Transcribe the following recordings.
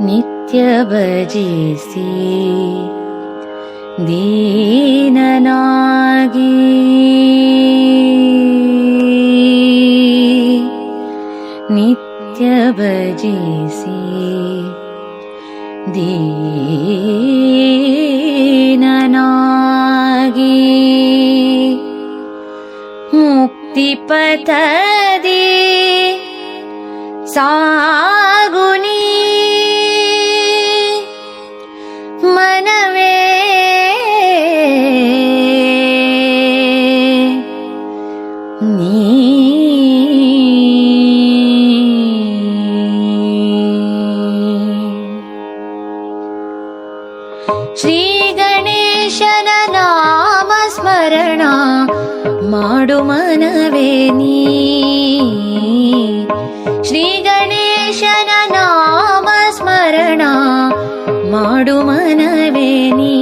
ನಿತ್ಯ ಭಜಿಸಿ ದೀನನಾಗಿ ನಿತ್ಯ ಭಜಿಸಿ ದೀನನಾಗಿ ಮುಕ್ತಿ ಪಥದಿ ಸಾಗುನಿ ಮನವೇ ನೀ ಶ್ರೀ ಗಣೇಶನ ನಾಮ ಸ್ಮರಣ ಮಾಡು ಮನವೇ ನೀ ಶ್ರೀ ಗಣೇಶನ ನಾಮ ಸ್ಮರಣ ಮಾಡು ಮನವೇ ನೀ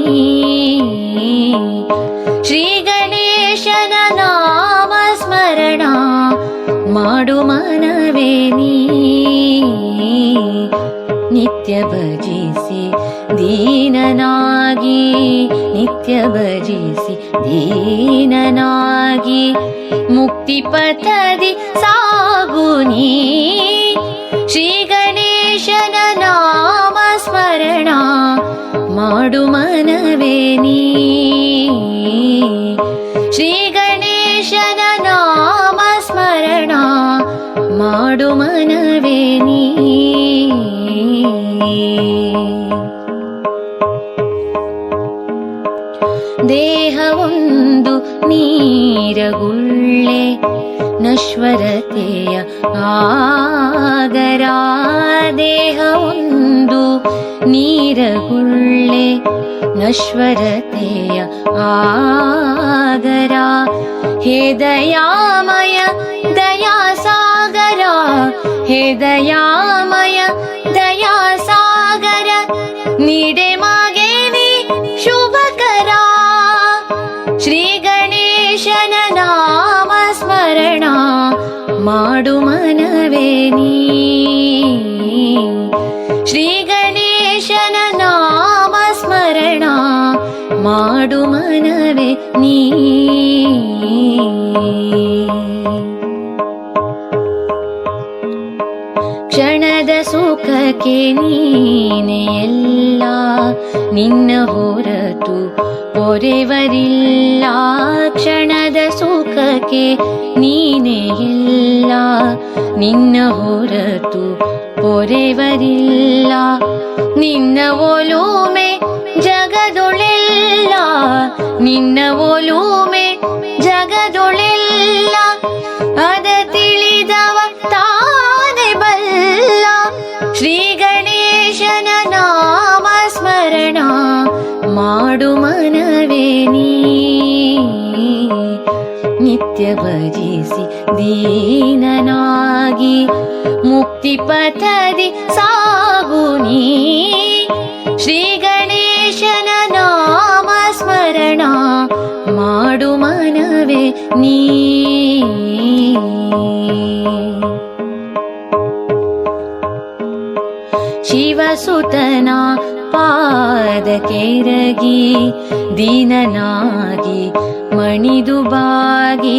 ಶ್ರೀ ಗಣೇಶನ ನಾಮ ಸ್ಮರಣ ಮಾಡು ಮನವೇ ನೀ ನಿತ್ಯ ಭಜಿಸಿ ದೀನನಾಗಿ ನಿತ್ಯ ಭಜಿಸಿ ದೀನನಾಗಿ ಮುಕ್ತಿ ಪಥದಿ ಸಾಗುನಿ ಶ್ರೀ ಗಣೇಶನ ನಾಮ ಸ್ಮರಣ ಮಾಡು ಮನವೇ ನೀ ಶ್ರೀ ಗಣೇಶನ ನಾಮ ಸ್ಮರಣ ಮಾಡು ಮನವೇ ನೀ ದೇಹವೊಂದು ನೀರಗುಳ್ಳೆ ನಶ್ವರತೆಯ ಆಗರ ದೇಹವೊಂದು ನೀರಗುಳ್ಳೆ ನಶ್ವರತೆಯ ಆಗರ ಹೇ ದಯಾಮಯ ದಯಾಸಾಗರ ಹೇ ದಯಾಮಯ ದಯಾಸಾಗರ ನೀಡೆ ಮಾಗೆ ನೀ ಶುಭಕರ ಶ್ರೀ ಗಣೇಶನ ನಾಮ ಸ್ಮರಣ ಮಾಡು ಮನವೇ ನೀ ಶ್ರೀ ಗಣೇಶನ ನಾಮ ಸ್ಮರಣ ಮಾಡು ಮನವೇ ನೀ ಕ್ಷಣದ ಸುಖಕ್ಕೆ ನೀನೆ ಎಲ್ಲ ನಿನ್ನ ಹೊರತು ಪೊರೆವರಿಲ್ಲ ಕ್ಷಣದ ಸುಖಕ್ಕೆ ನೀನೆ ಎಲ್ಲ ನಿನ್ನ ಹೊರತು ಪೊರೆವರಿಲ್ಲ ನಿನ್ನ ಒಲುಮೆ ಜಗದೊಳೆಲ್ಲ ನಿನ್ನ ಒಲುಮೆ ಜಗದೊಳೆಲ್ಲ ಅದ ತಿಳಿದವ ತಾನೆ ಬಲ್ಲ ಶ್ರೀ ಗಣೇಶನ ನಾಮ ಸ್ಮರಣ ಮಾಡು ಮನವೇ ನೀ ನಿತ್ಯ ಭಜಿಸಿ ದೀನನಾಗಿ ಮುಕ್ತಿ ಪಥದಿ ಸಾಗುನಿ ಶ್ರೀ ಗಣೇಶನ ನಾಮ ಸ್ಮರಣ ಮಾಡು ಮನವೇ ನೀ ಶಿವಸುತನ ಪಾದಕೆರಗಿ ದೀನನಾಗಿ ಮಣಿದು ಬಾಗಿ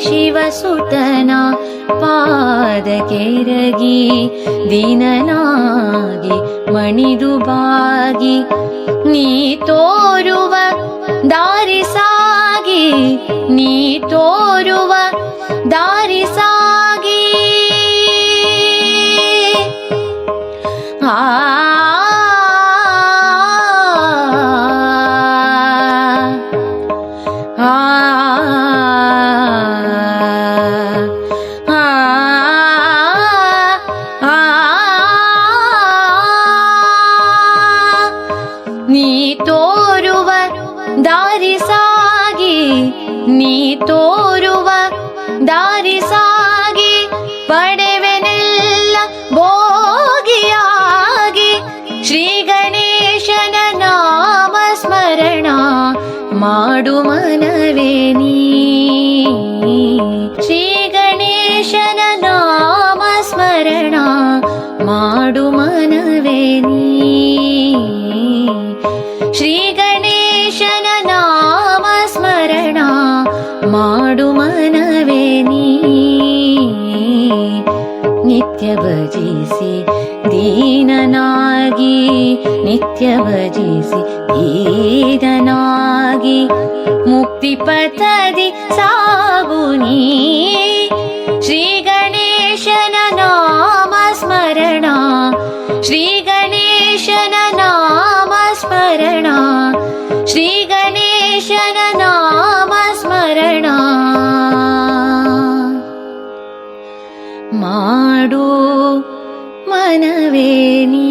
ಶಿವಸುತನ ಪಾದಕೆರಗಿ ದೀನನಾಗಿ ಮಣಿದು ಬಾಗಿ ನೀ ತೋರುವ ದಾರಿ ಸಾಗಿ ನೀ ತೋರುವ ದಾರಿ ಸಾಗಿ ನೀ ತೋರುವ ದಾರಿ ಸಾಗಿ ನೀ ತೋರುವ ದಾರಿ ಸಾಗಿ ಪಡೆವೆನೆಲ್ಲ ಭೋಗಿಯಾಗಿ ಶ್ರೀ ಗಣೇಶನ ನಾಮ ಸ್ಮರಣ ಮಾಡು ಮನವೇ ನೀ ಶ್ರೀ ಗಣೇಶನ ನಾಮ ಸ್ಮರಣ ಮಾಡು ಮನ ಮನವೇ ನೀ ಶ್ರೀ ಗಣೇಶನ ನಾಮ ಸ್ಮರಣ ಮಾಡು ಮನವೇ ನೀ ನಿತ್ಯ ಭಜಿಸಿ ದೀನನಾಗಿ ನಿತ್ಯ ಭಜಿಸಿ ದೀನನಾಗಿ ಮುಕ್ತಿ ಪಥದಿ ಸಾಗು ನೀ ಶ್ರೀ ಗಣೇಶನ ನಾಮ ಸ್ಮರಣ ಶ್ರೀ ಗಣೇಶನ ನಾಮ ಸ್ಮರಣ ಶ್ರೀ ಗಣೇಶನ ನಾಮ ಸ್ಮರಣ ಮಾಡು ಮನವೇ ನೀ